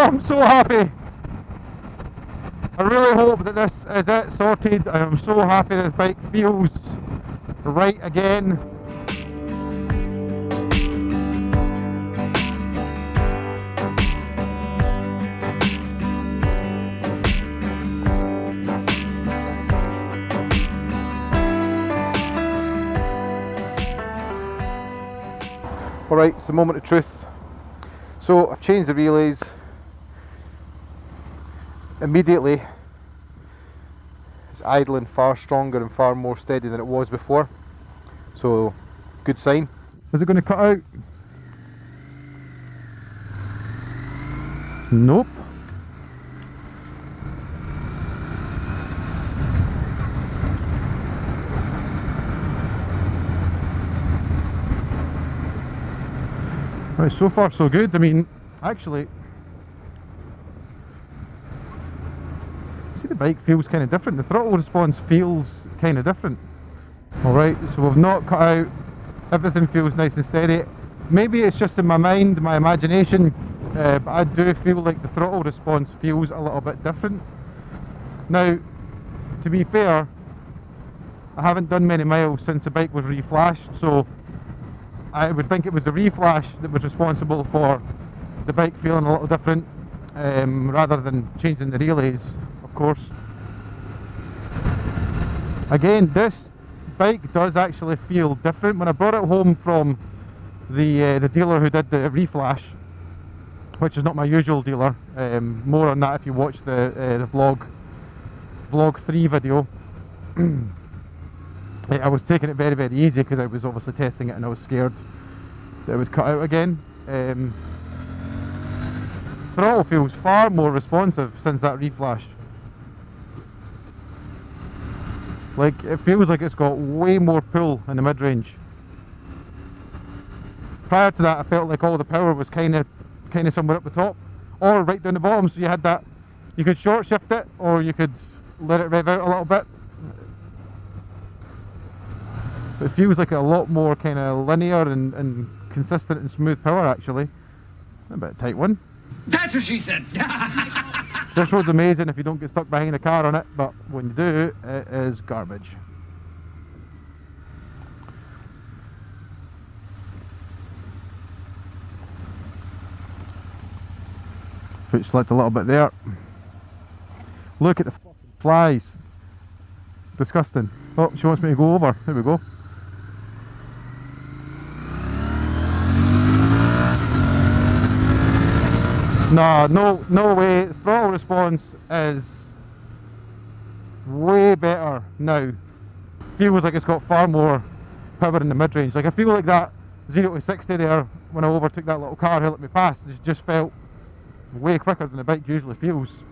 I'm so happy. I really hope that this is it sorted. I am so happy this bike feels right again. Alright, it's the moment of truth. So I've changed the relays. Immediately it's idling far stronger and far more steady than it was before. So, good sign. Is it going to cut out? Nope. Right, so far so good. I mean, actually, see, the bike feels kind of different. The throttle response feels kind of different. Alright, so we've not cut out. Everything feels nice and steady. Maybe it's just in my mind, my imagination, but I do feel like the throttle response feels a little bit different. Now, to be fair, I haven't done many miles since the bike was reflashed, so I would think it was the reflash that was responsible for the bike feeling a little different, rather than changing the relays, of course. Again, this bike does actually feel different. When I brought it home from the dealer who did the reflash, which is not my usual dealer, more on that if you watch the vlog 3 video. I was taking it very, very easy because I was obviously testing it and I was scared that it would cut out again. Throttle feels far more responsive since that reflash. Like, it feels like it's got way more pull in the mid-range. Prior to that, I felt like all the power was kind of somewhere up the top or right down the bottom, so you had that, you could short shift it or you could let it rev out a little bit. It feels like a lot more kind of linear and consistent and smooth power, actually. A bit of a tight one. That's what she said. This road's amazing if you don't get stuck behind the car on it, but when you do, it is garbage. Foot slipped a little bit there. Look at the fucking flies. Disgusting. Oh, she wants me to go over. There we go. No way. The throttle response is way better now. Feels like it's got far more power in the mid-range. Like, I feel like that 0 to 60 there when I overtook that little car who let me pass, it just felt way quicker than the bike usually feels.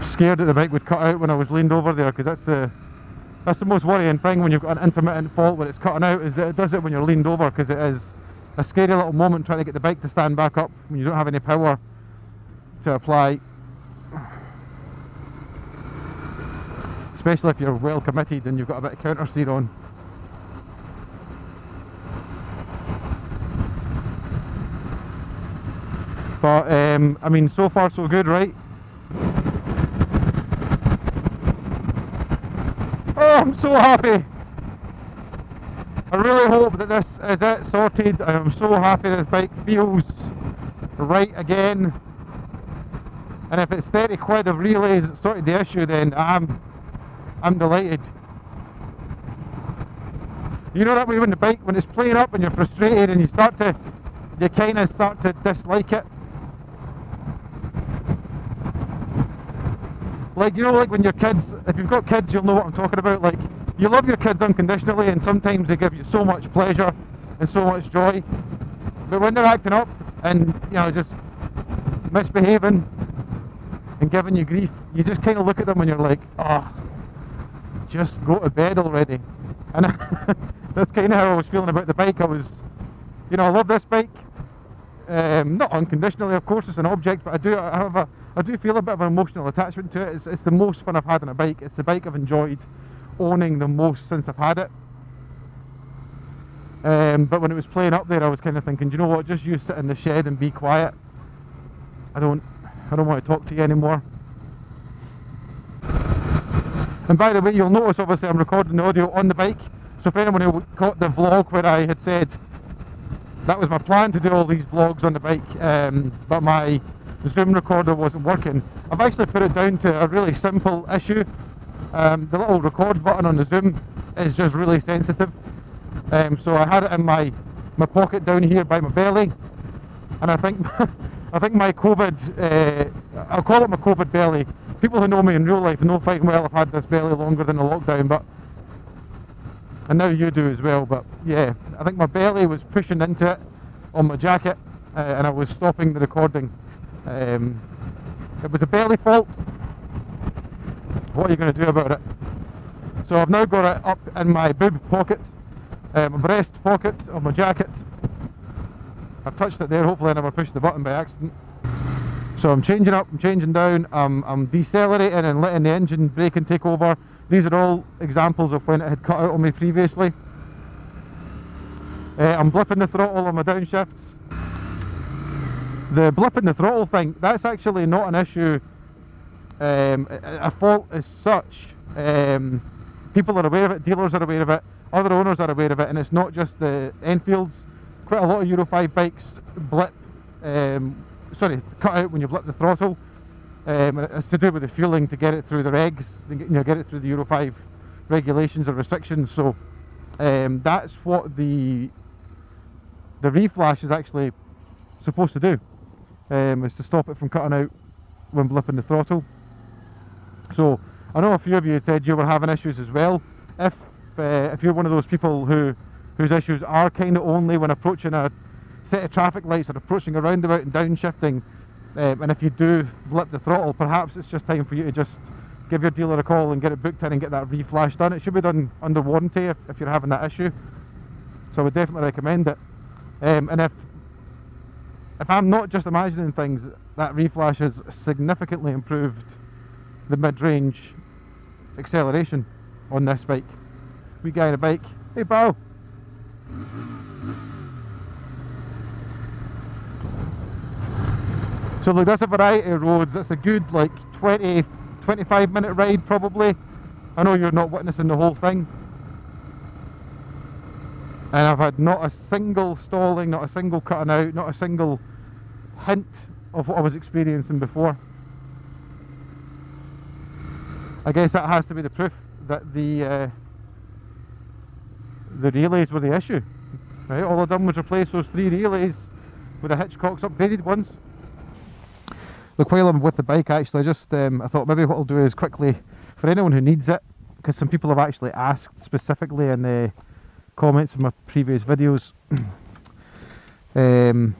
Scared that the bike would cut out when I was leaned over there, because that's the most worrying thing when you've got an intermittent fault when it's cutting out, is that it does it when you're leaned over, because it is a scary little moment trying to get the bike to stand back up when you don't have any power to apply, especially if you're well committed and you've got a bit of counter steer on. But I mean, so far so good, right? Oh, I'm so happy. I really hope that this is it sorted. I am so happy this bike feels right again. And if it's 30 quid of relays that sorted the issue, then I'm delighted. You know that way when the bike, when it's playing up and you're frustrated and you kind of start to dislike it. Like, you know, like when your kids, if you've got kids, you'll know what I'm talking about. Like, you love your kids unconditionally and sometimes they give you so much pleasure and so much joy. But when they're acting up and, you know, just misbehaving and giving you grief, you just kind of look at them and you're like, oh, just go to bed already. And that's kind of how I was feeling about the bike. I was, you know, I love this bike. Not unconditionally, of course, it's an object, but I do feel a bit of an emotional attachment to it. It's the most fun I've had on a bike. It's the bike I've enjoyed owning the most since I've had it. But when it was playing up there, I was kind of thinking, do you know what, just you sit in the shed and be quiet. I don't want to talk to you anymore. And by the way, you'll notice obviously I'm recording the audio on the bike. So for anyone who caught the vlog where I had said that was my plan to do all these vlogs on the bike, but my Zoom recorder wasn't working, I've actually put it down to a really simple issue. The little record button on the Zoom is just really sensitive. So I had it in my pocket down here by my belly, and I think I think my COVID, I'll call it my COVID belly. People who know me in real life know fine well I've had this belly longer than the lockdown, and now you do as well, but yeah, I think my belly was pushing into it on my jacket, and I was stopping the recording. It was a belly fault. What are you going to do about it? So I've now got it up in my boob pocket, my breast pocket of my jacket. I've touched it there, hopefully I never pushed the button by accident. So I'm changing up, I'm changing down, I'm decelerating and letting the engine brake and take over. These are all examples of when it had cut out on me previously. I'm blipping the throttle on my downshifts. The blipping the throttle thing, that's actually not an issue, a fault as such. People are aware of it, dealers are aware of it, other owners are aware of it, and it's not just the Enfields. Quite a lot of Euro 5 bikes blip, cut out when you blip the throttle. It's to do with the fueling to get it through the regs, you know, get it through the Euro 5 regulations or restrictions. So that's what the reflash is actually supposed to do, is to stop it from cutting out when blipping the throttle. So I know a few of you had said you were having issues as well. If you're one of those people whose issues are kind of only when approaching a set of traffic lights or approaching a roundabout and downshifting, and if you do blip the throttle, perhaps it's just time for you to just give your dealer a call and get it booked in and get that reflash done. It should be done under warranty if you're having that issue, so I would definitely recommend it. And if I'm not just imagining things, that reflash has significantly improved the mid-range acceleration on this bike. We guy in a bike, hey pal. So look, that's a variety of roads. That's a good like 20-25 minute ride probably. I know you're not witnessing the whole thing. And I've had not a single stalling, not a single cutting out, not a single hint of what I was experiencing before. I guess that has to be the proof that the relays were the issue. Right? All I've done was replace those 3 relays with the Hitchcock's upgraded ones. Look, while I'm with the bike actually, I thought maybe what I'll do is quickly, for anyone who needs it, because some people have actually asked specifically in the comments in my previous videos, and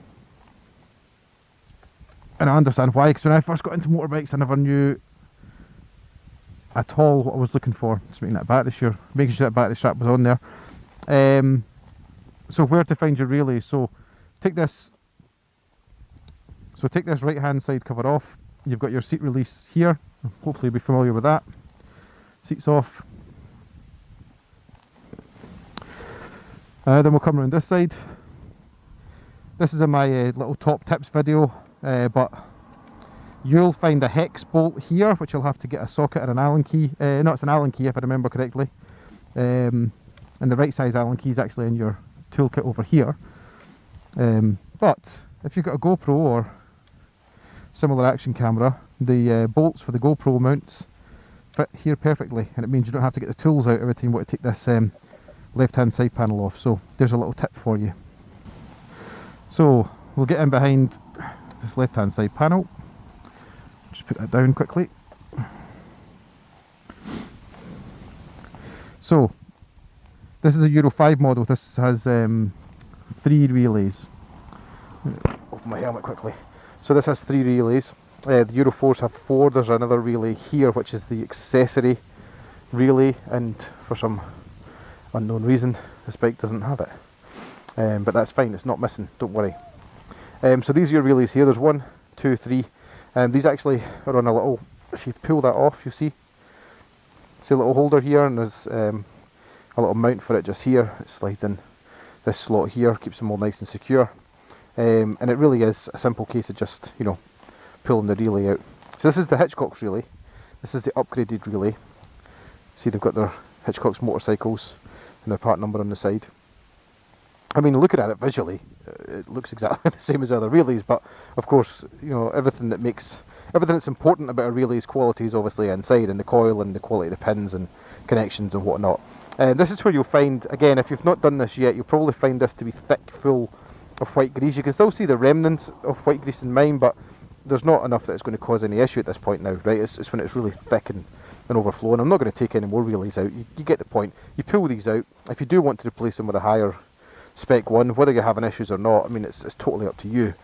I understand why, because when I first got into motorbikes I never knew at all what I was looking for. Just making sure that battery strap was on there. So where to find your relays? So take this right hand side cover off. You've got your seat release here. Hopefully you'll be familiar with that. Seat's off. Then we'll come around this side. This is in my little top tips video, but you'll find a hex bolt here, which you'll have to get a socket and an Allen key. No, it's an Allen key if I remember correctly. And the right size Allen key is actually in your toolkit over here. But if you've got a GoPro or similar action camera, the bolts for the GoPro mounts fit here perfectly, and it means you don't have to get the tools out every time you want to take this left hand side panel off. So there's a little tip for you. So we'll get in behind this left hand side panel. Just put that down quickly. So this is a Euro 5 model. This has 3 relays. Open my helmet quickly. So this has 3 relays. The Euro 4s have 4. There's another relay here which is the accessory relay, and for some unknown reason this bike doesn't have it. But that's fine, it's not missing, don't worry. So these are your relays here, there's 1, 2, 3, and these actually are on a little, if you pull that off, you see a little holder here, and there's a little mount for it just here. It slides in this slot here, keeps them all nice and secure, and it really is a simple case of just, you know, pulling the relay out. So this is the Hitchcock's relay, this is the upgraded relay. See, they've got their Hitchcock's motorcycles and their part number on the side. I mean, looking at it visually, it looks exactly the same as other relays, but of course, you know, everything that's important about a relay's quality is obviously inside, and the coil and the quality of the pins and connections and whatnot. This is where you'll find, again, if you've not done this yet, you'll probably find this to be thick, full of white grease. You can still see the remnants of white grease in mine, but there's not enough that it's going to cause any issue at this point now, right? It's when it's really thick and overflowing. I'm not going to take any more relays out. You get the point. You pull these out. If you do want to replace them with a higher spec one, whether you're having issues or not, I mean, it's totally up to you.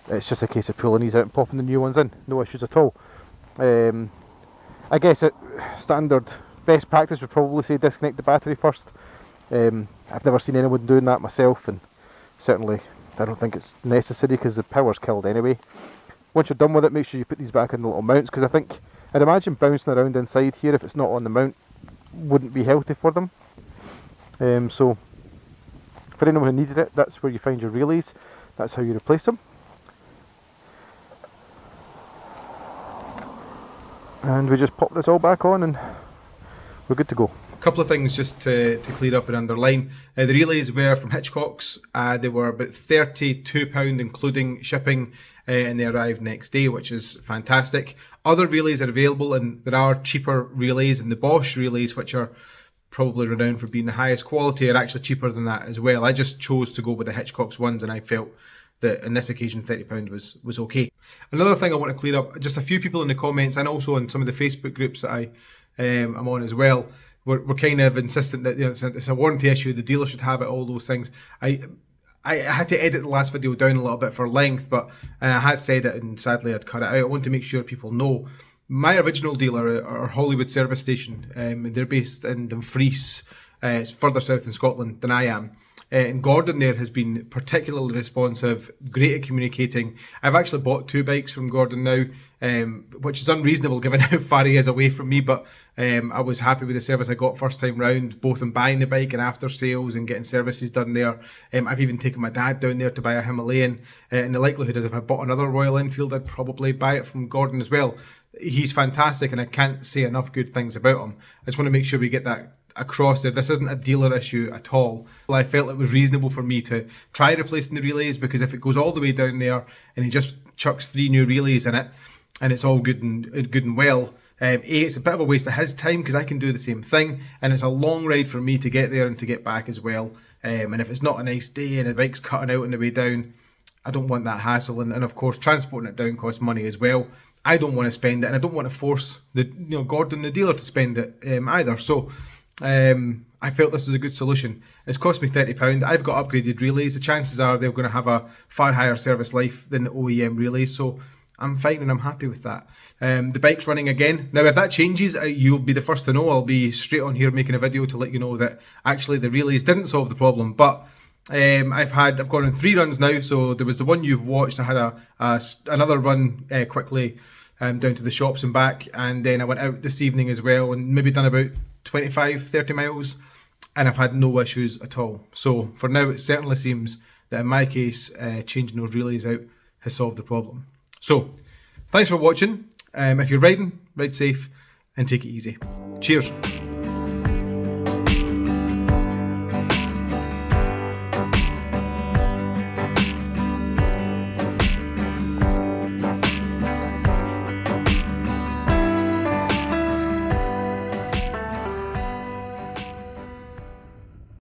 It's just a case of pulling these out and popping the new ones in. No issues at all. I guess standard best practice would probably say disconnect the battery first. I've never seen anyone doing that myself, and certainly I don't think it's necessary because the power's killed anyway. Once you're done with it, make sure you put these back in the little mounts, because I'd imagine bouncing around inside here, if it's not on the mount, wouldn't be healthy for them. So for anyone who needed it, that's where you find your relays. That's how you replace them. And we just pop this all back on and we're good to go. A couple of things just to clear up and underline. The relays were from Hitchcock's. They were about £32 including shipping, and they arrived next day, which is fantastic. Other relays are available, and there are cheaper relays, and the Bosch relays, which are probably renowned for being the highest quality, are actually cheaper than that as well. I just chose to go with the Hitchcock's ones, and I felt that on this occasion £30 was okay. Another thing I want to clear up, just a few people in the comments and also in some of the Facebook groups that I am on as well, we're kind of insistent that, you know, it's a warranty issue, the dealer should have it, all those things. I had to edit the last video down a little bit for length, but I had said it and sadly I'd cut it out. I want to make sure people know. My original dealer are Hollywood Service Station, and they're based in Dumfries. It's further south in Scotland than I am. And Gordon there has been particularly responsive, great at communicating. I've actually bought 2 bikes from Gordon now, which is unreasonable given how far he is away from me, but I was happy with the service I got first time round, both in buying the bike and after sales and getting services done there. I've even taken my dad down there to buy a Himalayan, and the likelihood is if I bought another Royal Enfield, I'd probably buy it from Gordon as well. He's fantastic, and I can't say enough good things about him. I just want to make sure we get that across there. This isn't a dealer issue at all. I felt it was reasonable for me to try replacing the relays, because if it goes all the way down there and he just chucks 3 new relays in it and it's all good and well, it's a bit of a waste of his time because I can do the same thing, and it's a long ride for me to get there and to get back as well. And if it's not a nice day and the bike's cutting out on the way down, I don't want that hassle, and of course transporting it down costs money as well. I don't want to spend it, and I don't want to force Gordon the dealer to spend it either. So I felt this was a good solution. It's cost me £30. I've got upgraded relays. The chances are they're going to have a far higher service life than the OEM relays, so I'm fine and I'm happy with that. The bike's running again. Now if that changes, you'll be the first to know. I'll be straight on here making a video to let you know that actually the relays didn't solve the problem, but I've gone on 3 runs now. So there was the one you've watched. I had another run quickly down to the shops and back, and then I went out this evening as well and maybe done about 25-30 miles, and I've had no issues at all. So for now it certainly seems that in my case changing those relays out has solved the problem. So thanks for watching. If you're riding, ride safe and take it easy. Cheers.